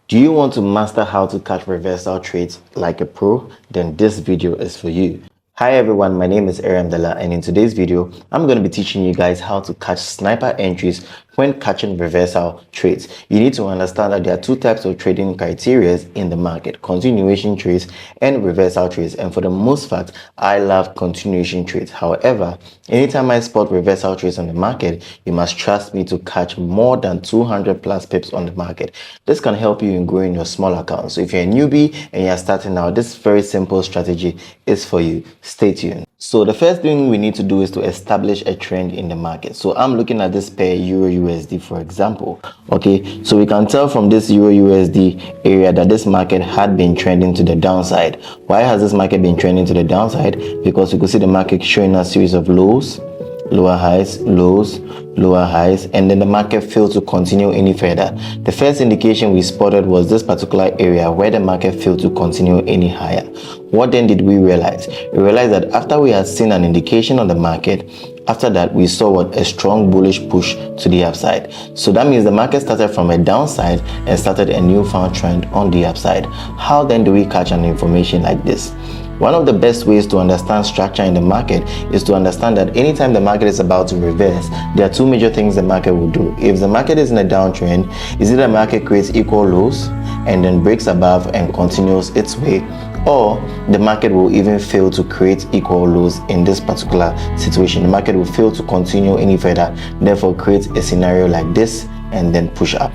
Do you want to master how to catch reversal trades like a pro? Then this video is for you. Hi everyone, my name is Della, and in today's video, I'm going to be teaching you guys how to catch sniper entries when catching reversal trades. You need to understand that there are two types of trading criteria in the market: continuation trades and reversal trades. And for the most part, I love continuation trades. However, anytime I spot reversal trades on the market, you must trust me to catch more than 200 plus pips on the market. This can help you in growing your small account. So if you're a newbie and you're starting out, this very simple strategy is for you. Stay tuned. So the first thing we need to do is to establish a trend in the market. So I'm looking at this pair Euro USD, for example. Okay, so we can tell from this Euro USD area that this market had been trending to the downside. Why has this market been trending to the downside? Because you could see the market showing a series of lows, lower highs, lows, lower highs, and then the market failed to continue any further. The first indication we spotted was this particular area where the market failed to continue any higher. What then did we realize? We realized that after we had seen an indication on the market, after that we saw what a strong bullish push to the upside. So that means the market started from a downside and started a newfound trend on the upside. How then do we catch an information like this? One of the best ways to understand structure in the market is to understand that anytime the market is about to reverse, there are two major things the market will do. If the market is in a downtrend, is either the market creates equal lows and then breaks above and continues its way, or the market will even fail to create equal lows. In this particular situation, the market will fail to continue any further, therefore create a scenario like this and then push up.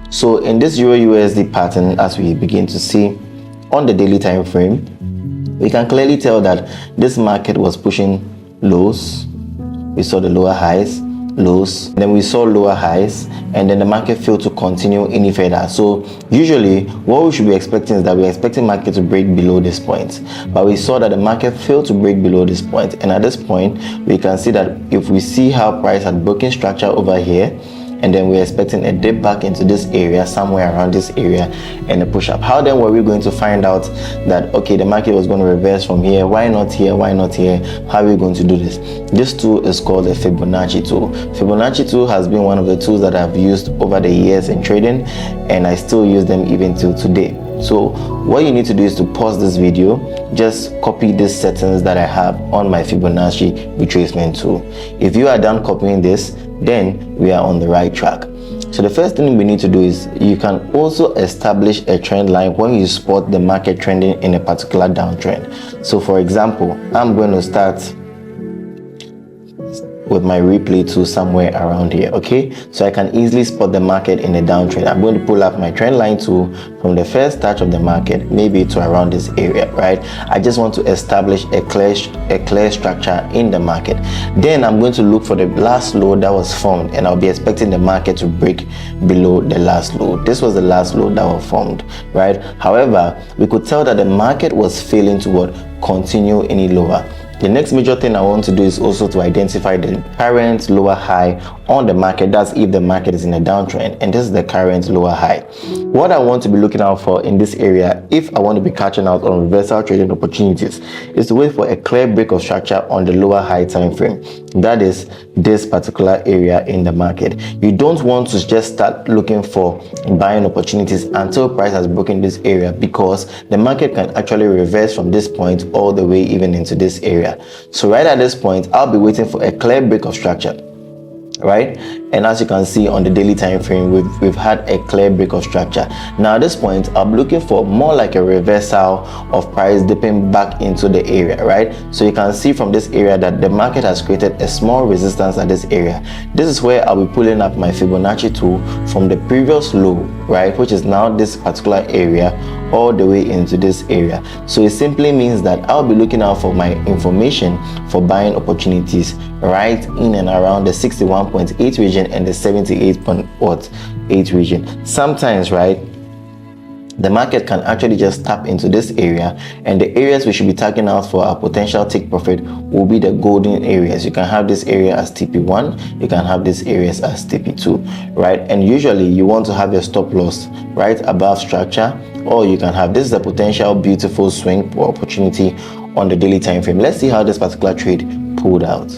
So in this Euro USD pattern, as we begin to see on the daily time frame, we can clearly tell that this market was pushing lows. We saw the lower highs, lows, then we saw lower highs, and then the market failed to continue any further. So usually what we should be expecting is that we're expecting market to break below this point, but we saw that the market failed to break below this point. And at this point, we can see that if we see how price had broken structure over here, and then we're expecting a dip back into this area, somewhere around this area, and a push up. How then were we going to find out that, okay, the market was going to reverse from here? Why not here? Why not here? How are we going to do this? This tool is called the Fibonacci tool. Fibonacci tool has been one of the tools that I've used over the years in trading, and I still use them even till today. So what you need to do is to pause this video, just copy these settings that I have on my Fibonacci retracement tool. If you are done copying this, then we are on the right track. So the first thing we need to do is you can also establish a trend line when you spot the market trending in a particular downtrend. So for example, I'm going to start with my replay tool somewhere around here. Okay, so I can easily spot the market in a downtrend. I'm going to pull up my trend line tool from the first touch of the market, maybe to around this area, right? I just want to establish a clear structure in the market. Then I'm going to look for the last low that was formed, and I'll be expecting the market to break below the last low. This was the last low that was formed, right? However, we could tell that the market was failing to continue any lower. The next major thing I want to do is also to identify the current lower high on the market. That's if the market is in a downtrend, and this is the current lower high. What I want to be looking out for in this area, if I want to be catching out on reversal trading opportunities, is to wait for a clear break of structure on the lower high time frame. That is this particular area in the market. You don't want to just start looking for buying opportunities until price has broken this area, because the market can actually reverse from this point all the way even into this area. So right at this point, I'll be waiting for a clear break of structure, right? And as you can see on the daily time frame, we've had a clear break of structure. Now at this point, I'm looking for more like a reversal of price dipping back into the area, right? So you can see from this area that the market has created a small resistance at this area. This is where I'll be pulling up my Fibonacci tool from the previous low, right, which is now this particular area, all the way into this area. So it simply means that I'll be looking out for my information for buying opportunities right in and around the 61.8 region and the 78.8 region. Sometimes, right, the market can actually just tap into this area, and the areas we should be tagging out for our potential take profit will be the golden areas. You can have this area as TP1, you can have these areas as TP2, right? And usually you want to have your stop loss right above structure, or you can have this is a potential beautiful swing or opportunity on the daily time frame. Let's see how this particular trade pulled out.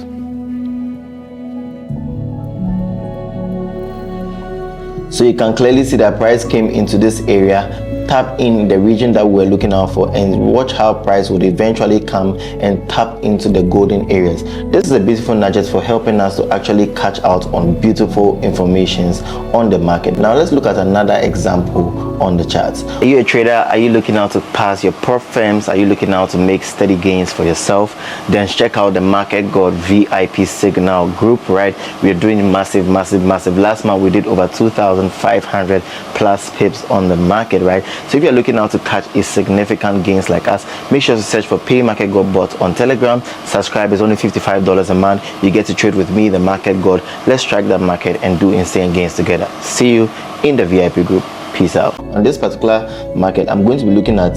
So you can clearly see that price came into this area, tap in the region that we're looking out for, and watch how price would eventually come and tap into the golden areas. This is a beautiful nugget for helping us to actually catch out on beautiful informations on the market. Now let's look at another example on the charts. Are you a trader? Are you looking out to pass your prop firms? Are you looking out to make steady gains for yourself? Then check out the MarketGod VIP signal group, right? We are doing massive. Last month we did over 2,500 plus pips on the market, right? So if you're looking out to catch a significant gains like us, make sure to search for Pay MarketGod bot on Telegram. Subscribe is only $55 a month. You get to trade with me, the MarketGod. Let's track that market and do insane gains together. See you in the VIP group. Peace out. On this particular market, I'm going to be looking at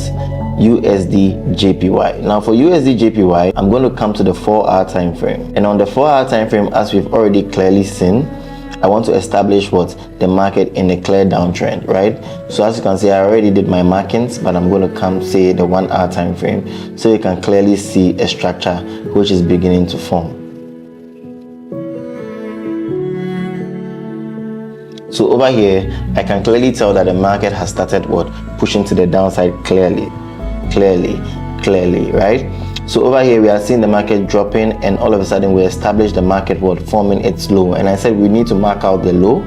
USD JPY. Now for USD JPY, I'm going to come to the 4-hour time frame. And on the 4-hour time frame, as we've already clearly seen, I want to establish what the market in a clear downtrend, right? So as you can see, I already did my markings, but I'm going to come say the 1-hour time frame, so you can clearly see a structure which is beginning to form. So over here, I can clearly tell that the market has started what? Pushing to the downside clearly, right? So over here, we are seeing the market dropping, and all of a sudden we established the market what? Forming its low. And I said we need to mark out the low,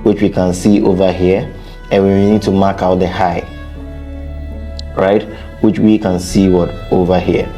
which we can see over here, and we need to mark out the high, right? Which we can see what? Over here.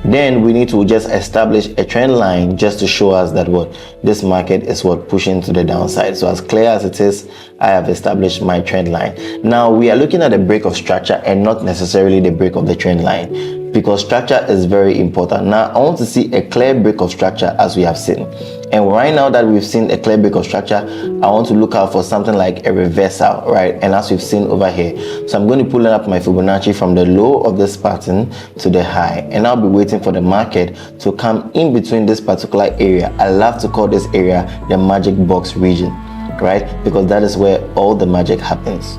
Then we need to just establish a trend line just to show us that what? This market is what? Pushing to the downside. So as clear as it is, I have established my trend line. Now we are looking at the break of structure and not necessarily the break of the trend line, because structure is very important. Now I want to see a clear break of structure as we have seen. And right now that we've seen a clear break of structure, I want to look out for something like a reversal, right? And as we've seen over here, so I'm going to pull up my Fibonacci from the low of this pattern to the high, and I'll be waiting for the market to come in between this particular area. I love to call this area the magic box region, right? Because that is where all the magic happens.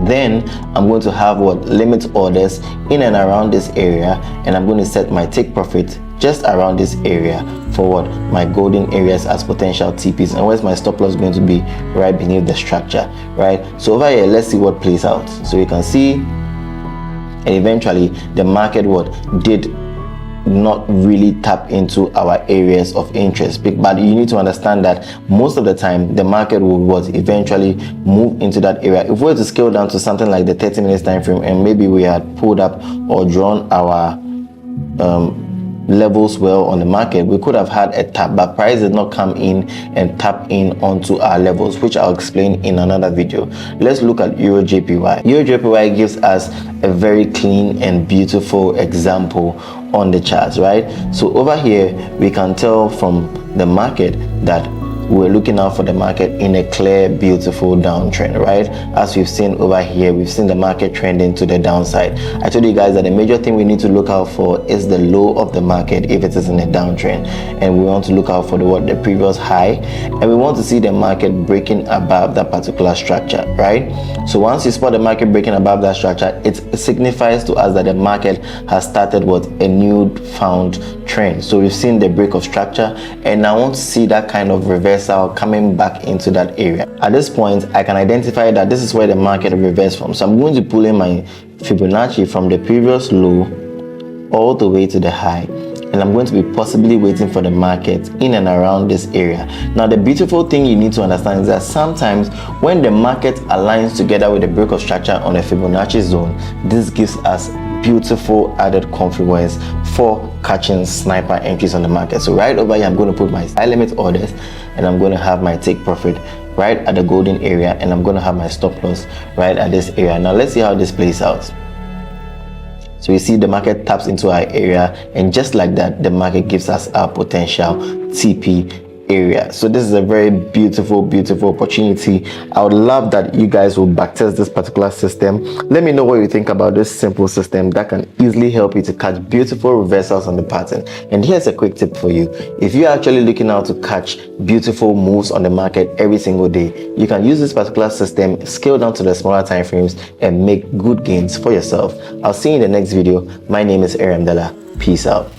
Then I'm going to have what? Limit orders in and around this area, and I'm going to set my take profit just around this area for what? My golden areas as potential TPs. And where's my stop loss going to be? Right beneath the structure, right? So over here, let's see what plays out. So you can see, and eventually the market what? Did not really tap into our areas of interest, but you need to understand that most of the time the market will what? Eventually move into that area. If we were to scale down to something like the 30 minutes time frame, and maybe we had pulled up or drawn our levels well on the market, we could have had a tap, but price did not come in and tap in onto our levels, which I'll explain in another video. Let's look at Euro JPY. Euro JPY gives us a very clean and beautiful example on the charts, right? So over here we can tell from the market that we're looking out for the market in a clear, beautiful downtrend, right? As we've seen over here, we've seen the market trending to the downside. I told you guys that the major thing we need to look out for is the low of the market if it is in a downtrend, and we want to look out for the previous high, and we want to see the market breaking above that particular structure, right? So once you spot the market breaking above that structure, it signifies to us that the market has started what? A new found trend. So we've seen the break of structure, and I want to see that kind of reversal coming back into that area. At this point, I can identify that this is where the market reversed from. So I'm going to pull in my Fibonacci from the previous low all the way to the high, and I'm going to be possibly waiting for the market in and around this area. Now the beautiful thing you need to understand is that sometimes when the market aligns together with the break of structure on a Fibonacci zone, this gives us beautiful added confluence for catching sniper entries on the market. So right over here, I'm going to put my high limit orders, and I'm going to have my take profit right at the golden area, and I'm going to have my stop loss right at this area. Now let's see how this plays out. So you see the market taps into our area, and just like that, the market gives us our potential TP area. So this is a very beautiful opportunity. I would love that you guys will backtest this particular system. Let me know what you think about this simple system that can easily help you to catch beautiful reversals on the pattern. And here's a quick tip for you. If you're actually looking out to catch beautiful moves on the market every single day, you can use this particular system, scale down to the smaller time frames, and make good gains for yourself. I'll see you in the next video. My name is Ariam Della. Peace out.